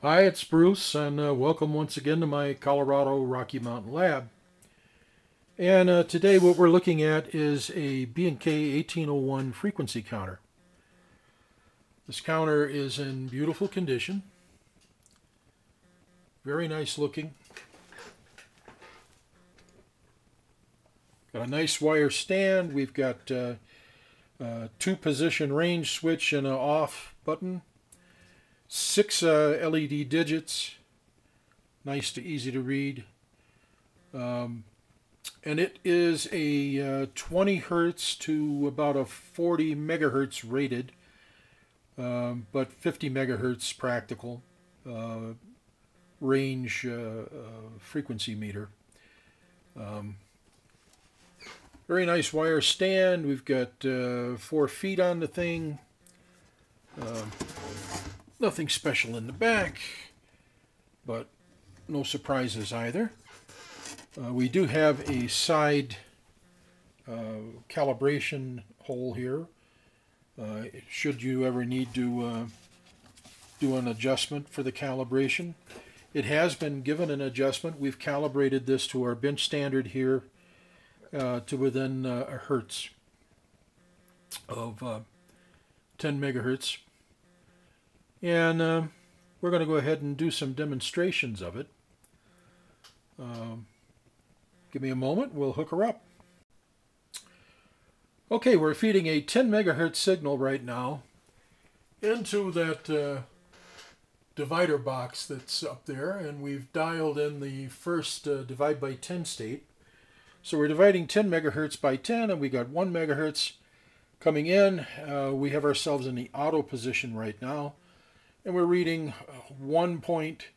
Hi, it's Bruce, and welcome once again to my Colorado Rocky Mountain Lab. And today what we're looking at is a BK1801 frequency counter. This counter is in beautiful condition, very nice looking. Got a nice wire stand. We've got a two-position range switch and an off button. 6 LED digits, nice to easy to read, and it is a 20 hertz to about a 40 megahertz rated, but 50 megahertz practical range frequency meter. Very nice wire stand. We've got 4 feet on the thing. Nothing special in the back, but no surprises either. We do have a side calibration hole here. Should you ever need to do an adjustment for the calibration. It has been given an adjustment. We've calibrated this to our bench standard here to within a hertz of 10 megahertz. And we're going to go ahead and do some demonstrations of it. Give me a moment, we'll hook her up. Okay, we're feeding a 10 megahertz signal right now into that divider box that's up there, and we've dialed in the first divide by 10 state. So we're dividing 10 megahertz by 10, and we got 1 megahertz coming in. We have ourselves in the auto position right now. And we're reading 1 point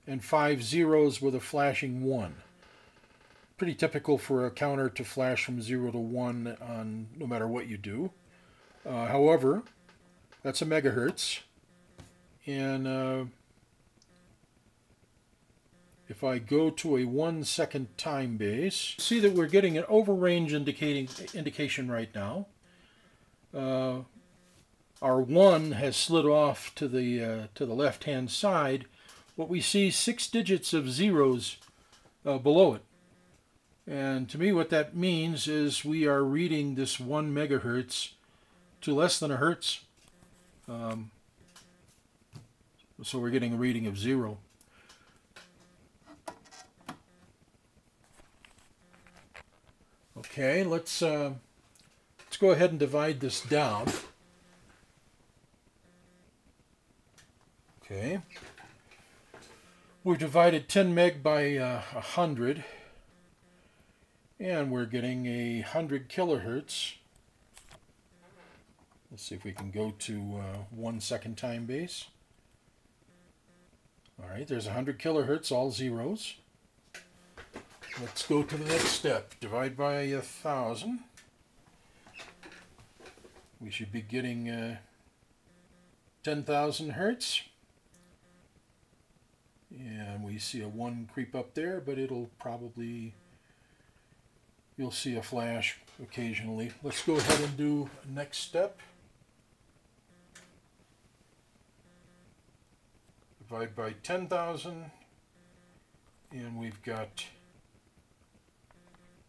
and 5 zeros with a flashing 1. Pretty typical for a counter to flash from 0 to 1 on no matter what you do. However, that's a megahertz. And if I go to a 1 second time base, see that we're getting an overrange indication right now. Our 1 has slid off to the left-hand side, but we see 6 digits of zeros below it. And to me what that means is we are reading this 1 megahertz to less than a hertz. So we're getting a reading of 0. Okay, let's go ahead and divide this down. Okay, we've divided 10 meg by 100, and we're getting 100 kilohertz. Let's see if we can go to 1 second time base. All right, there's 100 kilohertz, all zeros. Let's go to the next step. Divide by 1,000. We should be getting 10,000 hertz. And we see a 1 creep up there, but it'll probably, you'll see a flash occasionally. Let's go ahead and do next step. Divide by 10,000, and we've got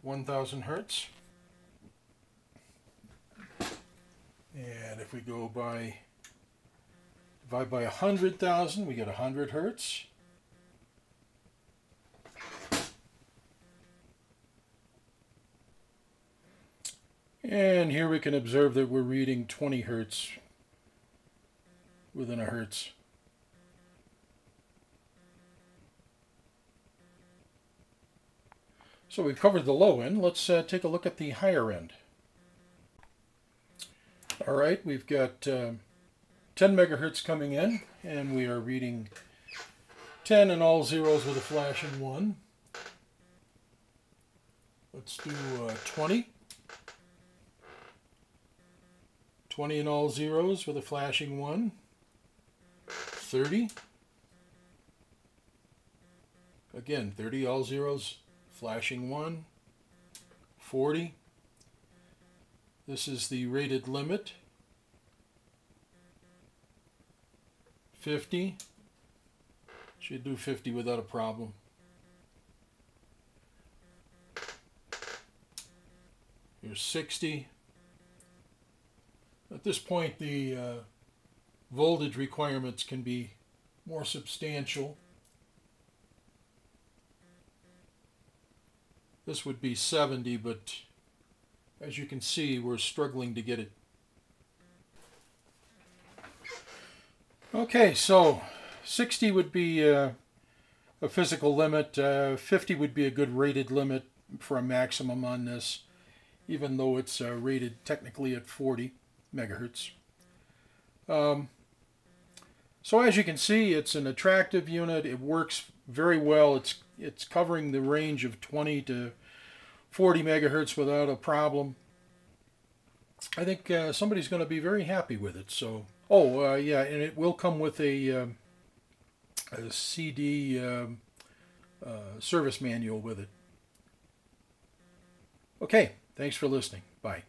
1,000 hertz. And if we go by, divide by 100,000, we get 100 hertz. And here we can observe that we're reading 20 hertz within a hertz. So we've covered the low end. Let's take a look at the higher end. All right, we've got 10 megahertz coming in, and we are reading 10 and all zeros with a flashing 1. Let's do 20. 20 and all zeros with a flashing 1. 30. Again, 30 all zeros, flashing 1. 40. This is the rated limit. 50. Should do 50 without a problem. Here's 60. At this point, the voltage requirements can be more substantial. This would be 70, but as you can see, we're struggling to get it. Okay, so 60 would be a physical limit. 50 would be a good rated limit for a maximum on this, even though it's rated technically at 40 megahertz. So as you can see, it's an attractive unit. It works very well. It's covering the range of 20 to 40 megahertz without a problem. I think somebody's going to be very happy with it. So, yeah, and it will come with a CD service manual with it. Okay, thanks for listening. Bye.